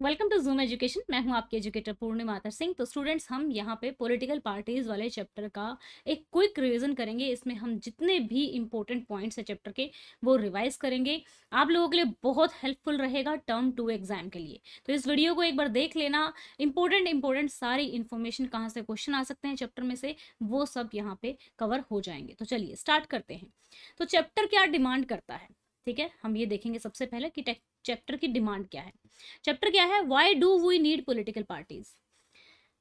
Welcome to zoom education. मैं हूं आपकी एजुकेटर पूर्णिमा आतर सिंह। तो स्टूडेंट्स, हम यहाँ पे पॉलिटिकल पार्टीज वाले चैप्टर का एक क्विक रिवीजन करेंगे। इसमें हम जितने भी इंपॉर्टेंट पॉइंट्स हैं चैप्टर के वो रिवाइज करेंगे। आप लोगों के लिए बहुत हेल्पफुल रहेगा टर्म 2 एग्जाम के लिए। तो इस वीडियो को एक बार देख लेना। इंपॉर्टेंट सारी इन्फॉर्मेशन, कहाँ से क्वेश्चन आ सकते हैं चैप्टर में से, वो सब यहाँ पे कवर हो जाएंगे। तो चलिए स्टार्ट करते हैं। तो चैप्टर क्या डिमांड करता है, ठीक है, हम ये देखेंगे सबसे पहले कि चैप्टर की डिमांड क्या है। चैप्टर क्या है? Why do we need political parties.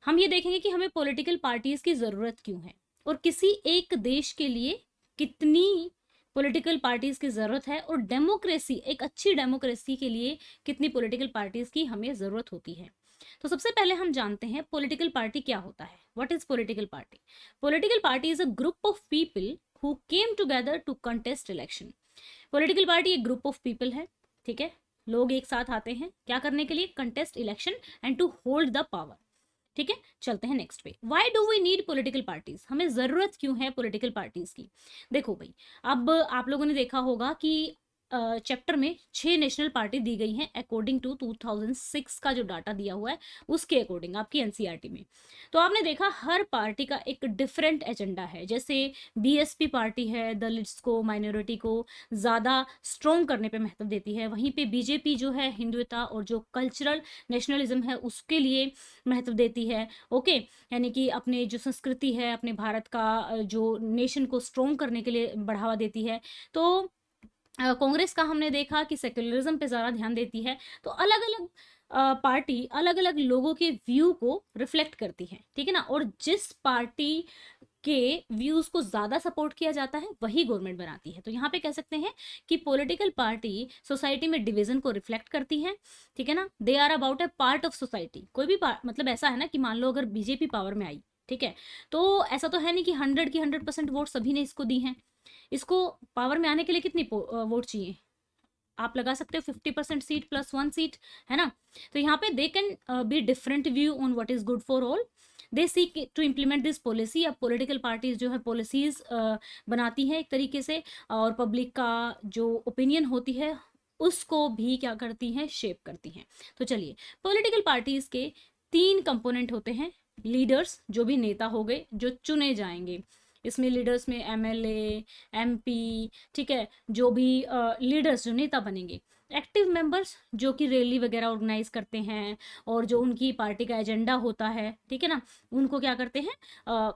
हम ये देखेंगे कि हमें पॉलिटिकल पार्टीज की जरूरत क्यों है और किसी एक देश के लिए कितनी पॉलिटिकल पार्टीज की जरूरत है, और डेमोक्रेसी, एक अच्छी डेमोक्रेसी के लिए कितनी पॉलिटिकल पार्टीज की हमें जरूरत होती है। तो सबसे पहले हम जानते हैं पॉलिटिकल पार्टी क्या होता है। What is political party? Political party is a group of people who came together to contest election. Political party एक ग्रुप ऑफ पीपल है, ठीक है। लोग एक साथ आते हैं क्या करने के लिए? Contest election and to hold the power, ठीक है। चलते हैं नेक्स्ट पे। Why do we need political parties? हमें जरूरत क्यों है पॉलिटिकल पार्टीज की? देखो भाई, अब आप लोगों ने देखा होगा कि चैप्टर में 6 नेशनल पार्टी दी गई हैं अकॉर्डिंग टू 2006 का जो डाटा दिया हुआ है उसके अकॉर्डिंग आपकी एनसीईआरटी में। तो आपने देखा हर पार्टी का एक डिफरेंट एजेंडा है। जैसे बीएसपी पार्टी है, दलित्स को, माइनॉरिटी को ज़्यादा स्ट्रॉन्ग करने पे महत्व देती है। वहीं पे बीजेपी जो है हिंदुत्व और जो कल्चरल नेशनलिज्म है उसके लिए महत्व देती है। ओके, यानी कि अपने जो संस्कृति है, अपने भारत का जो नेशन को स्ट्रॉन्ग करने के लिए बढ़ावा देती है। तो कांग्रेस का हमने देखा कि सेक्युलरिज्म पे ज़्यादा ध्यान देती है। तो अलग अलग पार्टी अलग अलग लोगों के व्यू को रिफ्लेक्ट करती है, ठीक है ना। और जिस पार्टी के व्यूज को ज्यादा सपोर्ट किया जाता है वही गवर्नमेंट बनाती है। तो यहाँ पे कह सकते हैं कि पॉलिटिकल पार्टी सोसाइटी में डिवीजन को रिफ्लेक्ट करती है, ठीक है ना। They are about a part of society. कोई भी मतलब ऐसा है ना कि मान लो अगर बीजेपी पावर में आई, ठीक है, तो ऐसा तो है नहीं कि 100 की 100% वोट सभी ने इसको दी हैं। इसको पावर में आने के लिए कितनी वोट चाहिए? आप लगा सकते हो 50% सीट प्लस 1 सीट, है ना। तो यहाँ पे they can be different view on what is good for all. They seek to implement this policy. अब पॉलिटिकल पार्टीज जो है पॉलिसीज बनाती हैं एक तरीके से, और पब्लिक का जो ओपिनियन होती है उसको भी क्या करती हैं? शेप करती हैं। तो चलिए, पॉलिटिकल पार्टीज के 3 कंपोनेंट होते हैं। लीडर्स, जो भी नेता हो गए जो चुने जाएंगे। इसमें लीडर्स में एमएलए, एमपी, ठीक है, जो भी लीडर्स जो नेता बनेंगे। एक्टिव मेंबर्स, जो कि रैली वगैरह ऑर्गेनाइज करते हैं और जो उनकी पार्टी का एजेंडा होता है, ठीक है ना, उनको क्या करते हैं?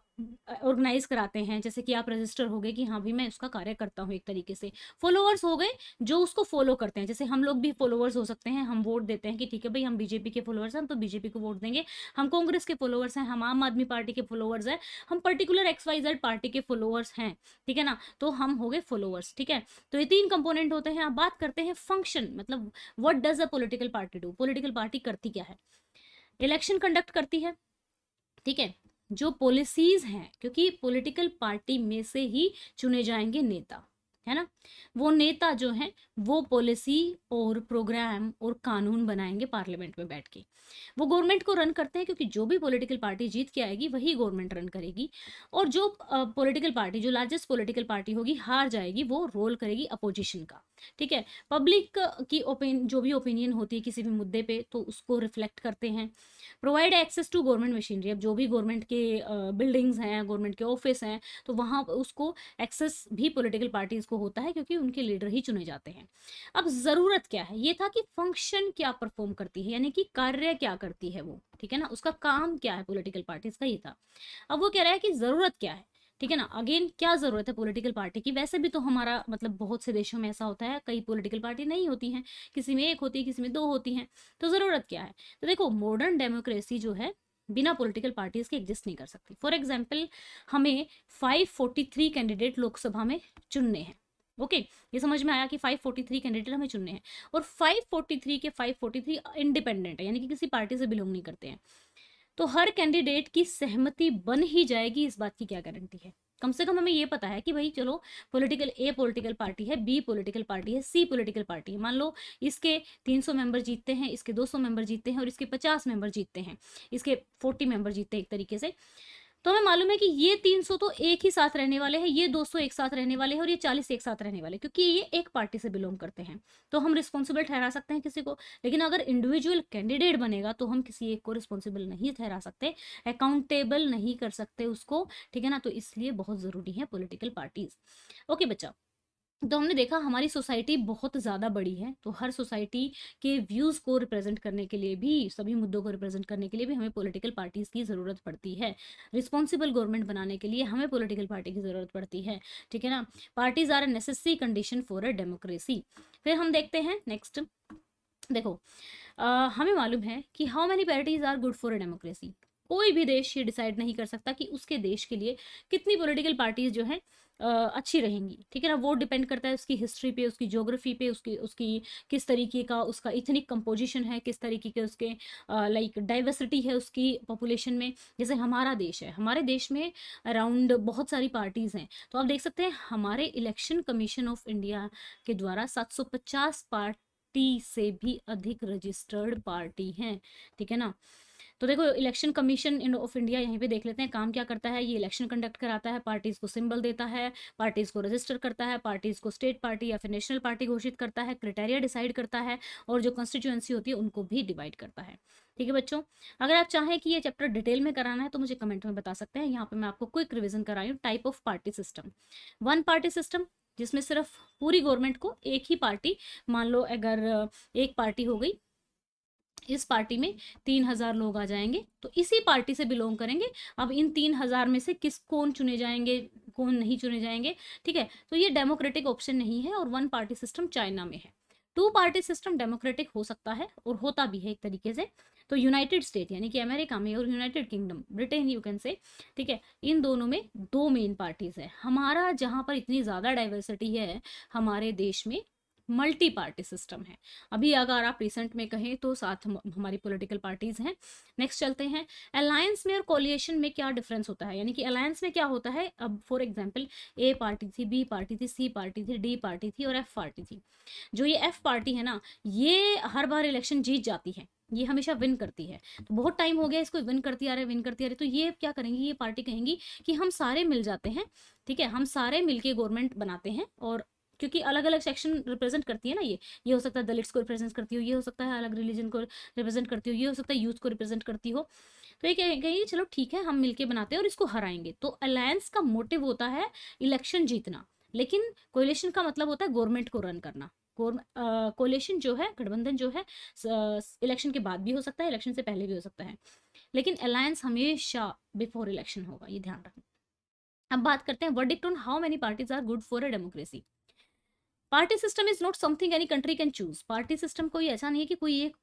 ऑर्गेनाइज कराते हैं। जैसे कि आप रजिस्टर हो गए कि हाँ भाई मैं उसका कार्य करता हूँ एक तरीके से। फॉलोअर्स हो गए जो उसको फॉलो करते हैं। जैसे हम लोग भी फॉलोअर्स हो सकते हैं, हम वोट देते हैं कि ठीक है भाई हम बीजेपी के फॉलोअर्स हैं, हम तो बीजेपी को वोट देंगे। हम कांग्रेस के फॉलोअर्स हैं, हम आम आदमी पार्टी के फॉलोअर्स हैं, हम पर्टिकुलर XYZ पार्टी के फॉलोअर्स हैं, ठीक है ना, तो हम हो गए फॉलोअर्स, ठीक है। तो ये 3 कंपोनेंट होते हैं। आप बात करते हैं फंक्शन, मतलब what does a political party do. Political party करती क्या है? इलेक्शन कंडक्ट करती है, ठीक है। जो पॉलिसीज हैं, क्योंकि पॉलिटिकल पार्टी में से ही चुने जाएंगे नेता, है ना। वो नेता जो है वो पॉलिसी और प्रोग्राम और कानून बनाएंगे पार्लियामेंट में बैठ के। वो गवर्नमेंट को रन करते हैं, क्योंकि जो भी पॉलिटिकल पार्टी जीत के आएगी वही गवर्नमेंट रन करेगी। और जो पॉलिटिकल पार्टी, जो लार्जेस्ट पॉलिटिकल पार्टी होगी, हार जाएगी, वो रोल करेगी अपोजिशन का, ठीक है। पब्लिक की जो भी ओपिनियन होती है किसी भी मुद्दे पे, तो उसको रिफ्लेक्ट करते हैं। Provide access to government machinery. अब जो भी गवर्नमेंट के बिल्डिंग्स हैं, गवर्नमेंट के ऑफिस हैं, तो वहाँ उसको एक्सेस भी पॉलिटिकल पार्टीज को होता है, क्योंकि उनके लीडर ही चुने जाते हैं। अब जरूरत क्या है? ये था कि फंक्शन क्या परफॉर्म करती है, यानी कि कार्य क्या करती है वो, ठीक है ना, उसका काम क्या है पॉलिटिकल पार्टीज का, ये था। अब वो कह रहा है कि जरूरत क्या है, ठीक है ना। अगेन, क्या जरूरत है पॉलिटिकल पार्टी की? वैसे भी तो हमारा मतलब बहुत से देशों में ऐसा होता है, कई पॉलिटिकल पार्टी नहीं होती हैं, किसी में 1 होती है, किसी में 2 होती हैं। तो जरूरत क्या है? तो देखो, मॉडर्न डेमोक्रेसी जो है बिना पॉलिटिकल पार्टीज के एग्जिस्ट नहीं कर सकती। फॉर एग्जाम्पल, हमें 543 कैंडिडेट लोकसभा में चुनने हैं। ओके, ये समझ में आया कि 543 कैंडिडेट हमें चुनने हैं, और 543 के 543 इंडिपेंडेंट है, यानी कि किसी पार्टी से बिलोंग नहीं करते हैं। तो हर कैंडिडेट की सहमति बन ही जाएगी, इस बात की क्या गारंटी है? कम से कम हमें ये पता है कि भाई चलो, पॉलिटिकल ए पॉलिटिकल पार्टी है, बी पॉलिटिकल पार्टी है, सी पॉलिटिकल पार्टी है। मान लो इसके 300 मेंबर जीतते हैं, इसके 200 मेंबर जीतते हैं, और इसके 50 मेंबर जीतते हैं, इसके 40 मेंबर जीतते हैं एक तरीके से। तो हमें मालूम है कि ये 300 तो एक ही साथ रहने वाले हैं, ये 200 एक साथ रहने वाले हैं और ये 40 एक साथ रहने वाले हैं, क्योंकि ये एक पार्टी से बिलोंग करते हैं। तो हम रिस्पॉन्सिबल ठहरा सकते हैं किसी को, लेकिन अगर इंडिविजुअल कैंडिडेट बनेगा तो हम किसी एक को रिस्पॉन्सिबल नहीं ठहरा सकते, अकाउंटेबल नहीं कर सकते उसको, ठीक है ना। तो इसलिए बहुत ज़रूरी है पॉलिटिकल पार्टीज। ओके बच्चा, तो हमने देखा हमारी सोसाइटी बहुत ज़्यादा बड़ी है, तो हर सोसाइटी के व्यूज़ को रिप्रेजेंट करने के लिए भी, सभी मुद्दों को रिप्रेजेंट करने के लिए भी हमें पॉलिटिकल पार्टीज़ की ज़रूरत पड़ती है। रिस्पॉन्सिबल गवर्नमेंट बनाने के लिए हमें पॉलिटिकल पार्टी की ज़रूरत पड़ती है, ठीक है ना। Parties are a necessary condition for a democracy. फिर हम देखते हैं नेक्स्ट। देखो हमें मालूम है कि how many parties are good for a democracy. कोई भी देश ये डिसाइड नहीं कर सकता कि उसके देश के लिए कितनी पॉलिटिकल पार्टीज जो है अच्छी रहेंगी, ठीक है ना। वो डिपेंड करता है उसकी हिस्ट्री पे, उसकी ज्योग्राफी पे, उसकी उसकी किस तरीके का उसका इथनिक कंपोजिशन है, किस तरीके के उसके लाइक डाइवर्सिटी है उसकी पॉपुलेशन में। जैसे हमारा देश है, हमारे देश में अराउंड बहुत सारी पार्टीज हैं, तो आप देख सकते हैं हमारे इलेक्शन कमीशन ऑफ इंडिया के द्वारा 750 पार्टी से भी अधिक रजिस्टर्ड पार्टी हैं, ठीक है ना। तो देखो इलेक्शन कमीशन ऑफ इंडिया यहीं पे देख लेते हैं काम क्या करता है। ये इलेक्शन कंडक्ट कराता है, पार्टीज को सिंबल देता है, पार्टीज को रजिस्टर करता है, पार्टीज को स्टेट पार्टी या फिर नेशनल पार्टी घोषित करता है, क्राइटेरिया डिसाइड करता है, और जो कॉन्स्टिट्यूएंसी होती है उनको भी डिवाइड करता है, ठीक है बच्चों। अगर आप चाहें कि ये चैप्टर डिटेल में कराना है तो मुझे कमेंट में बता सकते हैं। यहाँ पे मैं आपको क्विक रिविजन कराई हूँ। Type of party system, one party system, जिसमें सिर्फ पूरी गवर्नमेंट को एक ही पार्टी, मान लो अगर एक पार्टी हो गई, इस पार्टी में 3000 लोग आ जाएंगे तो इसी पार्टी से बिलोंग करेंगे। अब इन 3000 में से कौन चुने जाएंगे, कौन नहीं चुने जाएंगे, ठीक है। तो ये डेमोक्रेटिक ऑप्शन नहीं है, और वन पार्टी सिस्टम चाइना में है। टू पार्टी सिस्टम डेमोक्रेटिक हो सकता है और होता भी है एक तरीके से। तो यूनाइटेड स्टेट यानी कि अमेरिका में और United kingdom Britain you can say, ठीक है, इन दोनों में दो मेन पार्टीज है। हमारा जहां पर इतनी ज्यादा डाइवर्सिटी है हमारे देश में मल्टी पार्टी सिस्टम है। अभी अगर आप रिसेंट में कहें तो साथ हमारी पॉलिटिकल पार्टीज हैं। नेक्स्ट चलते हैं, अलायंस में और कोलिएशन में क्या डिफरेंस होता है। यानी कि अलायंस में क्या होता है, अब फॉर एग्जांपल ए पार्टी थी, बी पार्टी थी, सी पार्टी थी, डी पार्टी थी और एफ पार्टी थी। जो ये एफ पार्टी है ना, ये हर बार इलेक्शन जीत जाती है, ये हमेशा विन करती है। तो बहुत टाइम हो गया इसको विन करती आ रहे, विन करती आ रही। तो ये क्या करेंगी, ये पार्टी कहेंगी कि हम सारे मिल जाते हैं, ठीक है, हम सारे मिलके गवर्नमेंट बनाते हैं। और क्योंकि अलग अलग सेक्शन रिप्रेजेंट करती है ना, ये हो सकता है दलित्स को रिप्रेजेंट करती हो, ये हो सकता है अलग रिलीजन को रिप्रेजेंट करती हो, ये हो सकता है यूथ को रिप्रेजेंट करती हो। तो ये कहेंगे चलो ठीक है हम मिलके बनाते हैं और इसको हराएंगे। तो अलायंस का मोटिव होता है इलेक्शन जीतना, लेकिन कोलिशन का मतलब होता है गवर्नमेंट को रन करना। कोलिशन जो है, गठबंधन जो है, इलेक्शन के बाद भी हो सकता है, इलेक्शन से पहले भी हो सकता है, लेकिन अलायंस हमेशा बिफोर इलेक्शन होगा, ये ध्यान रखना। अब बात करते हैं verdict on how many parties are good for a democracy. Party system is not something any country can choose. Party system कोई ऐसा नहीं है कि कोई एक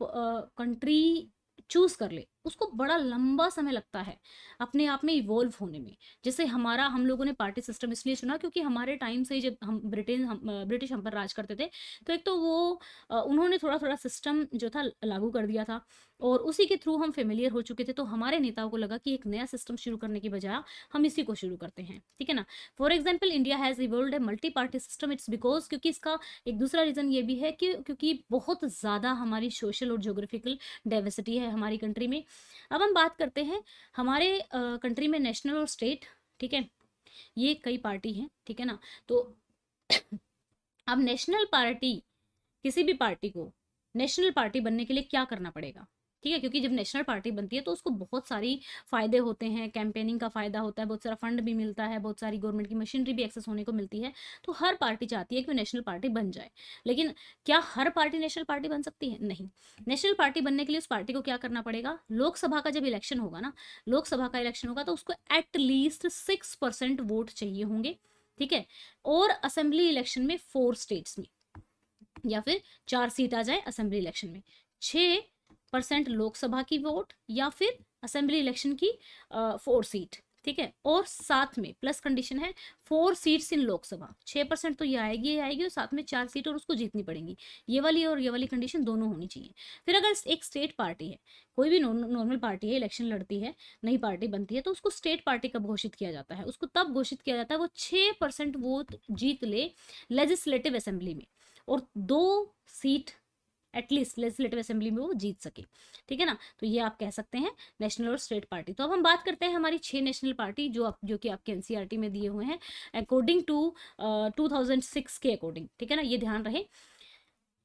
कंट्री चूज कर ले, उसको बड़ा लंबा समय लगता है अपने आप में इवॉल्व होने में। जैसे हम लोगों ने पार्टी सिस्टम इसलिए चुना क्योंकि हमारे टाइम से ही जब ब्रिटिश हम पर राज करते थे, तो एक तो वो उन्होंने थोड़ा थोड़ा सिस्टम जो था लागू कर दिया था, और उसी के थ्रू हम फेमिलियर हो चुके थे। तो हमारे नेताओं को लगा कि एक नया सिस्टम शुरू करने की बजाय हम इसी को शुरू करते हैं, ठीक है ना। For example India has evolved a multi party system, it's because, क्योंकि इसका एक दूसरा रीजन ये भी है कि क्योंकि बहुत ज्यादा हमारी सोशल और ज्योग्राफिकल डाइवर्सिटी है हमारी कंट्री में। अब हम बात करते हैं हमारे कंट्री में नेशनल और स्टेट, ठीक है, ये कई पार्टी हैं, ठीक है ना। तो अब नेशनल पार्टी, किसी भी पार्टी को नेशनल पार्टी बनने के लिए क्या करना पड़ेगा, ठीक है, क्योंकि जब नेशनल पार्टी बनती है तो उसको बहुत सारी फायदे होते हैं, कैंपेनिंग का फायदा होता है, बहुत सारा फंड भी मिलता है, बहुत सारी गवर्नमेंट की मशीनरी भी एक्सेस होने को मिलती है। तो हर पार्टी चाहती है कि वो नेशनल पार्टी बन जाए, लेकिन क्या हर पार्टी नेशनल पार्टी बन सकती है? नहीं। नेशनल पार्टी बनने के लिए उस पार्टी को क्या करना पड़ेगा, लोकसभा का जब इलेक्शन होगा ना, लोकसभा का इलेक्शन होगा तो उसको एटलीस्ट 6% वोट चाहिए होंगे, ठीक है। और असेंबली इलेक्शन में 4 स्टेट्स में, या फिर 4 सीट आ जाए असेंबली इलेक्शन में, 6% लोकसभा की वोट, या फिर असेंबली इलेक्शन की 4 सीट, ठीक है। और साथ में प्लस कंडीशन है 4 सीट्स इन लोकसभा, 6% तो ये आएगी और साथ में 4 सीट और उसको जीतनी पड़ेंगी। ये वाली और ये वाली कंडीशन दोनों होनी चाहिए। फिर अगर एक स्टेट पार्टी है, कोई भी नॉर्मल पार्टी है, इलेक्शन लड़ती है, नई पार्टी बनती है, तो उसको स्टेट पार्टी कब घोषित किया जाता है? उसको तब घोषित किया जाता है वो 6% वोट जीत ले लेजिस्लेटिव असेंबली में और 2 सीट एटलीस्ट लेजिस्लेटिव असेंबली में वो जीत सके, ठीक है ना। तो ये आप कह सकते हैं नेशनल और स्टेट पार्टी। तो अब हम बात करते हैं हमारी 6 नेशनल पार्टी जो कि आपके एनसीईआरटी में दिए हुए हैं अकॉर्डिंग टू 2006 के अकॉर्डिंग, ठीक है ना, ये ध्यान रहे।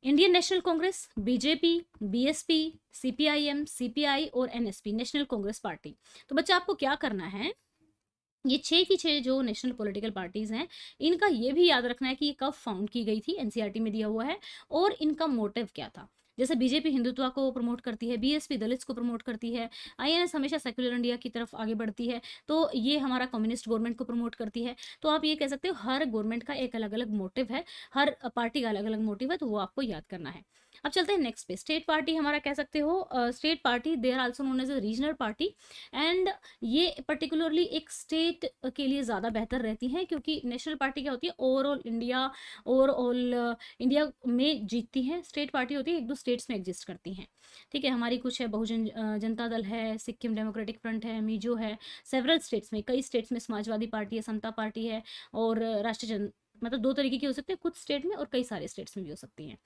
Indian national Congress, BJP, BSP, CPIM, CPI और एनएसपी, नेशनल कांग्रेस पार्टी। तो बच्चा आपको क्या करना है, ये 6 की 6 जो नेशनल पॉलिटिकल पार्टीज हैं, इनका ये भी याद रखना है कि ये कब फाउंड की गई थी, एनसीईआरटी में दिया हुआ है, और इनका मोटिव क्या था। जैसे बीजेपी हिंदुत्व को प्रमोट करती है, बीएसपी दलित्स को प्रमोट करती है, आईएनएस हमेशा सेक्युलर इंडिया की तरफ आगे बढ़ती है, तो ये हमारा कम्युनिस्ट गवर्नमेंट को प्रमोट करती है। तो आप ये कह सकते हो हर गवर्नमेंट का एक अलग अलग मोटिव है, हर पार्टी का अलग अलग मोटिव है, तो वो आपको याद करना है। अब चलते हैं नेक्स्ट पे, स्टेट पार्टी हमारा कह सकते हो state party they are also known as a regional party, and ये पर्टिकुलरली एक स्टेट के लिए ज़्यादा बेहतर रहती हैं, क्योंकि नेशनल पार्टी क्या होती है ओवरऑल इंडिया में जीतती हैं, स्टेट पार्टी होती है एक दो स्टेट्स में एग्जिस्ट करती हैं, ठीक है। हमारी कुछ है बहुजन जनता दल है, सिक्किम डेमोक्रेटिक फ्रंट है, मिजो है, सेवरल स्टेट्स में, कई स्टेट्स में समाजवादी पार्टी है, समता पार्टी है, और राष्ट्रीय जन, मतलब 2 तरीके की हो सकती है, कुछ स्टेट में और कई सारे स्टेट्स में भी हो सकती हैं।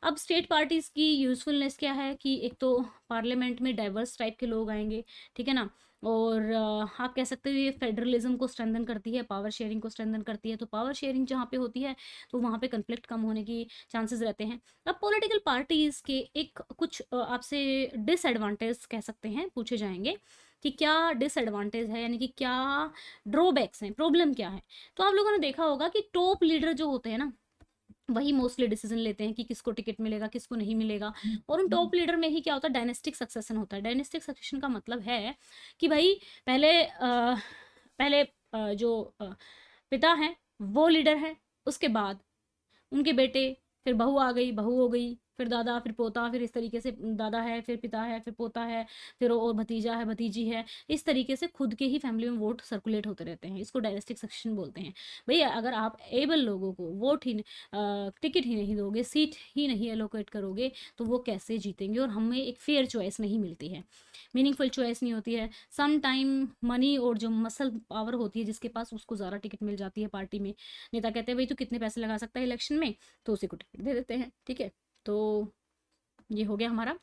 अब स्टेट पार्टीज की यूजफुलनेस क्या है कि एक तो पार्लियामेंट में डाइवर्स टाइप के लोग आएंगे, ठीक है ना, और आप कह सकते हो ये फेडरलिज्म को स्ट्रेंथन करती है, पावर शेयरिंग को स्ट्रेंथन करती है। तो पावर शेयरिंग जहाँ पे होती है तो वहाँ पे कन्फ्लिक्ट कम होने की चांसेस रहते हैं। अब पॉलिटिकल पार्टीज के एक कुछ आपसे डिसएडवांटेज कह सकते हैं पूछे जाएंगे कि क्या डिसएडवांटेज है, यानी कि क्या ड्रॉबैक्स हैं, प्रॉब्लम क्या है। तो आप लोगों ने देखा होगा कि टॉप लीडर जो होते हैं ना, वही मोस्टली डिसीजन लेते हैं कि किसको टिकट मिलेगा किसको नहीं मिलेगा, और उन टॉप लीडर में ही क्या होता है, डायनेस्टिक सक्सेशन होता है। डायनेस्टिक सक्सेशन का मतलब है कि भाई पहले जो पिता हैं वो लीडर है, उसके बाद उनके बेटे, फिर बहू आ गई, बहू हो गई, फिर दादा, फिर पोता, फिर इस तरीके से दादा है, फिर पिता है, फिर पोता है, फिर और भतीजा है, भतीजी है, इस तरीके से खुद के ही फैमिली में वोट सर्कुलेट होते रहते हैं। इसको डायनेस्टिक सक्सेशन बोलते हैं। भैया अगर आप एबल लोगों को वोट ही टिकट ही नहीं दोगे, सीट ही नहीं एलोकेट करोगे, तो वो कैसे जीतेंगे, और हमें एक फेयर चॉइस नहीं मिलती है, मीनिंगफुल चॉइस नहीं होती है। सम टाइम मनी और जो मसल पावर होती है जिसके पास, उसको ज़्यादा टिकट मिल जाती है पार्टी में। नेता कहते हैं भाई तू कितने पैसे लगा सकता है इलेक्शन में, तो उसी को टिकट दे देते हैं, ठीक है। तो ये हो गया हमारा,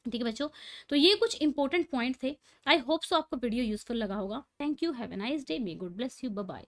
ठीक है बच्चों। तो ये कुछ इंपॉर्टेंट पॉइंट थे। आई होप सो आपको वीडियो यूजफुल लगा होगा। Thank you, have a nice day, may God bless you, bye bye.